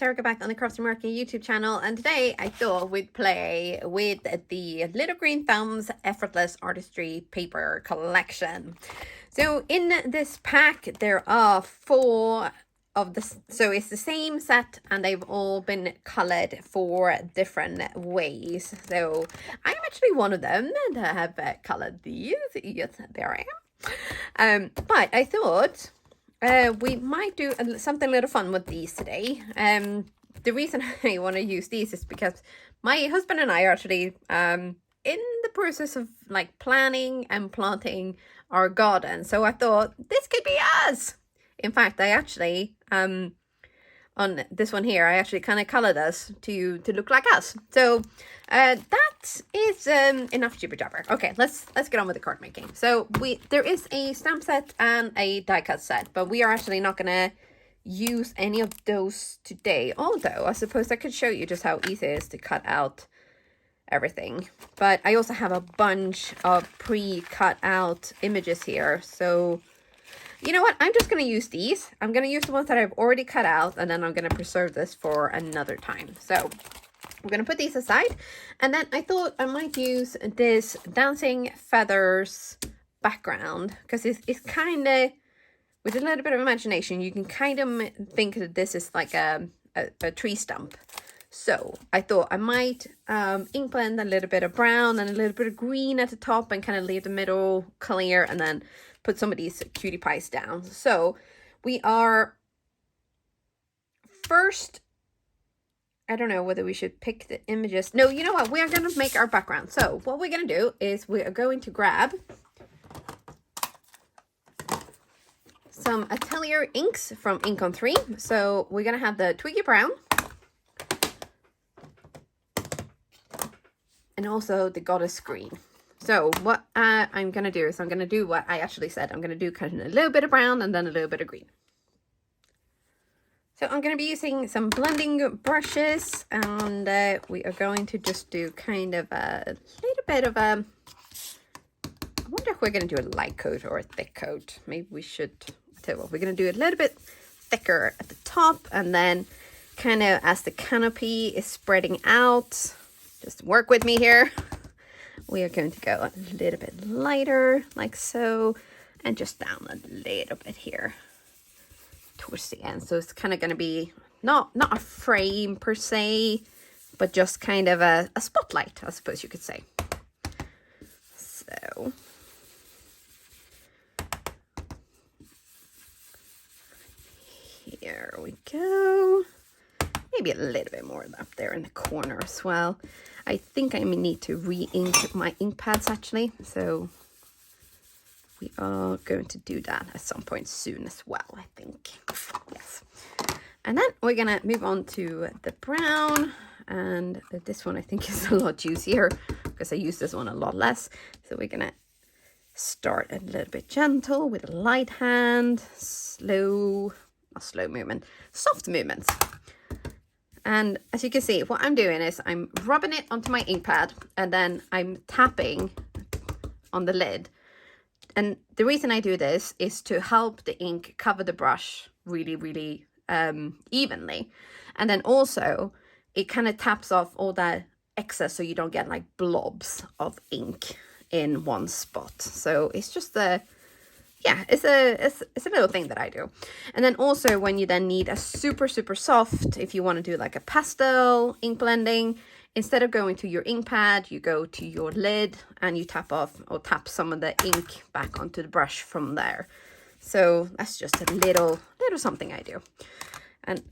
Erica back on the Crafty Meraki YouTube channel, and today I thought we'd play with the Little Green Thumbs Effortless Artistry Paper Collection. So in this pack there are 4 of this, so it's the same set and they've all been colored 4 different ways. So I'm actually one of them that have colored these. Yes, there I am. But I thought we might do something a little fun with these today. The reason I want to use these is because my husband and I are actually in the process of like planning and planting our garden. So I thought this could be us. In fact, I actually on this one here, I actually kind of colored us to look like us. So that is enough jibber jabber. Okay, let's get on with the card making. So there is a stamp set and a die cut set, but we are actually not gonna use any of those today. Although I suppose I could show you just how easy it is to cut out everything. But I also have a bunch of pre-cut out images here. So you know what? I'm just going to use these. I'm going to use the ones that I've already cut out, and then I'm going to preserve this for another time. So I'm going to put these aside. And then I thought I might use this Dancing Feathers background, because it's kind of, with a little bit of imagination, you can kind of think that this is like a tree stump. So I thought I might ink blend a little bit of brown and a little bit of green at the top and kind of leave the middle clear, and then put some of these cutie pies down. So we are first, I don't know whether we should pick the images. No, you know what? We are going to make our background. So what we're going to do is we are going to grab some Atelier inks from Ink on 3. So we're going to have the Twiggy Brown and also the Goddess Green. So what I'm going to do is I'm going to do what I actually said. I'm going to do kind of a little bit of brown and then a little bit of green. So I'm going to be using some blending brushes, and we are going to just do kind of a little bit of a, I wonder if we're going to do a light coat or a thick coat. Maybe we should, tell you what, we're going to do a little bit thicker at the top, and then kind of as the canopy is spreading out, just work with me here. We are going to go a little bit lighter, like so, and just down a little bit here towards the end. So it's kind of going to be not a frame per se, but just kind of a spotlight, I suppose you could say. So here we go. Maybe a little bit more up there in the corner as well. I think I need to re-ink my ink pads actually. So we are going to do that at some point soon as well, I think. Yes. And then we're going to move on to the brown. And this one I think is a lot juicier because I use this one a lot less. So we're going to start a little bit gentle with a light hand, soft movements. And as you can see, what I'm doing is I'm rubbing it onto my ink pad and then I'm tapping on the lid. And the reason I do this is to help the ink cover the brush really, really evenly. And then also it kind of taps off all that excess so you don't get like blobs of ink in one spot. So it's just it's a little thing that I do. And then also when you then need a super soft, if you want to do like a pastel ink blending, instead of going to your ink pad, you go to your lid and you tap off or tap some of the ink back onto the brush from there. So that's just a little something I do. And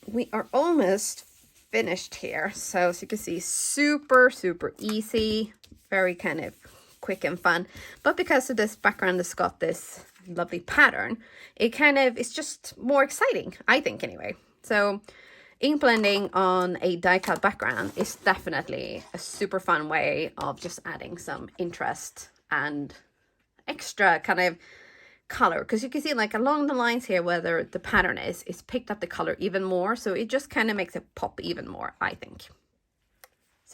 we are almost finished here. So as you can see, super easy, very kind of quick and fun. But because of this background that's got this lovely pattern, it's just more exciting, I think, anyway. So ink blending on a die cut background is definitely a super fun way of just adding some interest and extra kind of color, because you can see like along the lines here where the pattern is, it's picked up the color even more, so it just kind of makes it pop even more, I think.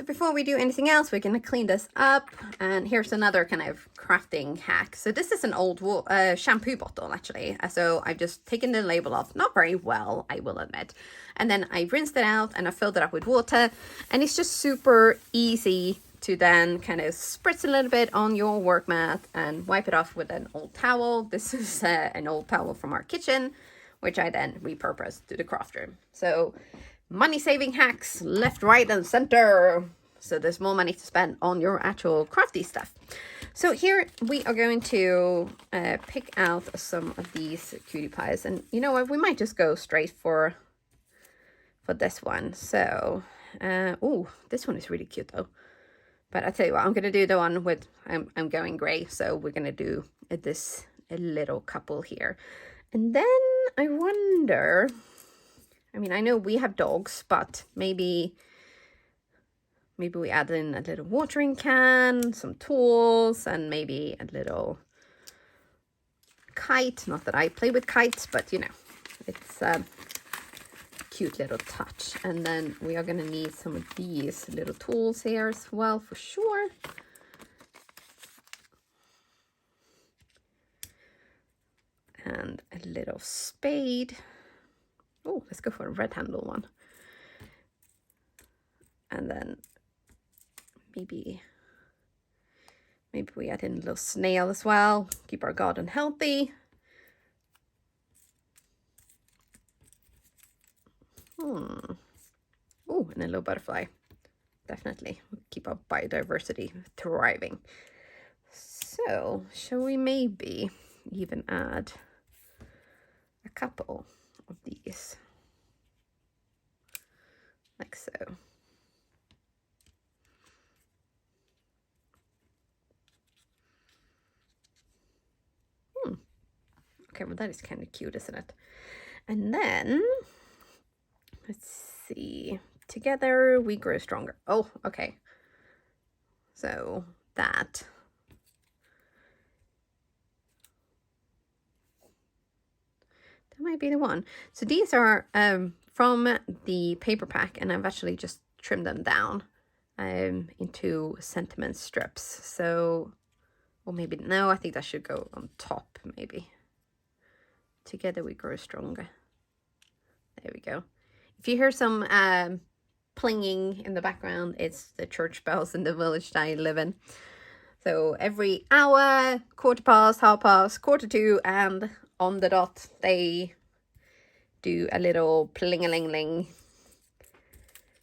So before we do anything else, we're going to clean this up. And here's another kind of crafting hack. So this is an old shampoo bottle, actually. So I've just taken the label off, not very well, I will admit. And then I rinsed it out and I filled it up with water. And it's just super easy to then kind of spritz a little bit on your work mat and wipe it off with an old towel. This is an old towel from our kitchen, which I then repurposed to the craft room. So money-saving hacks left, right, and center. So there's more money to spend on your actual crafty stuff. So here we are going to pick out some of these cutie pies. And you know what? We might just go straight for this one. So, oh, this one is really cute though. But I tell you what, I'm going to do the one with, I'm going gray. So we're going to do this little couple here. And then I wonder, I mean, I know we have dogs, but maybe we add in a little watering can, some tools, and maybe a little kite. Not that I play with kites, but you know, it's a cute little touch. And then we are going to need some of these little tools here as well, for sure. And a little spade. Oh, let's go for a red handle one. And then maybe we add in a little snail as well. Keep our garden healthy. Oh, and a little butterfly. Definitely keep our biodiversity thriving. So, shall we maybe even add a couple of these, like so. Okay, well that is kind of cute, isn't it? And then let's see, together we grow stronger. Oh, okay, so that might be the one. So these are from the paper pack, and I've actually just trimmed them down into sentiment strips. So, or maybe no, I think that should go on top. Maybe together we grow stronger. There we go. If you hear some plinging in the background, it's the church bells in the village that I live in. So every hour, quarter past, half past, quarter to, and on the dot, they do a little pling-a-ling-ling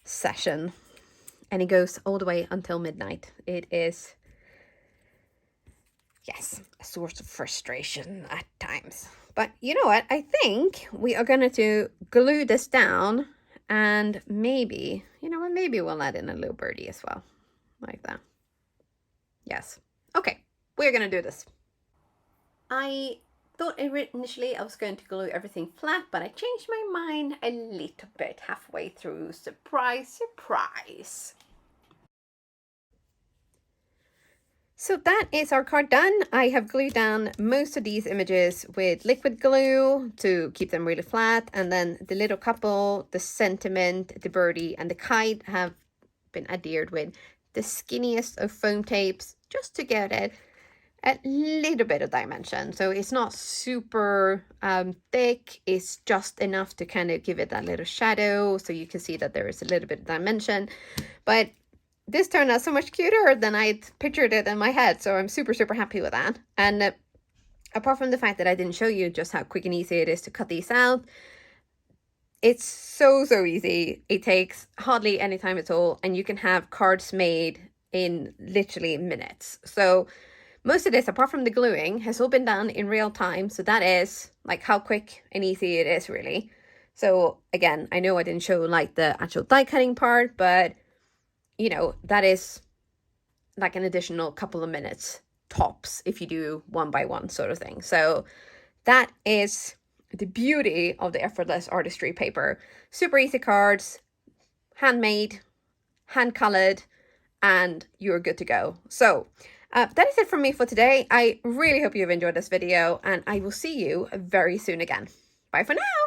session. And it goes all the way until midnight. It is, yes, a source of frustration at times. But you know what? I think we are going to glue this down, and maybe, you know what? Maybe we'll add in a little birdie as well. Like that. Yes. Okay, we're going to do this. I thought initially I was going to glue everything flat, but I changed my mind a little bit halfway through. Surprise, surprise. So that is our card done. I have glued down most of these images with liquid glue to keep them really flat. And then the little couple, the sentiment, the birdie, and the kite have been adhered with the skinniest of foam tapes, just to get it a little bit of dimension. So it's not super thick. It's just enough to kind of give it that little shadow, so you can see that there is a little bit of dimension. But this turned out so much cuter than I'd pictured it in my head. So I'm super, super happy with that. And apart from the fact that I didn't show you just how quick and easy it is to cut these out, it's so, so easy. It takes hardly any time at all. And you can have cards made in literally minutes. So most of this, apart from the gluing, has all been done in real time. So that is like how quick and easy it is, really. So again, I know I didn't show like the actual die cutting part, but you know, that is like an additional couple of minutes tops if you do one by one sort of thing. So that is the beauty of the effortless artistry paper. Super easy cards, handmade, hand colored, and you're good to go. So that is it from me for today. I really hope you've enjoyed this video, and I will see you very soon again. Bye for now.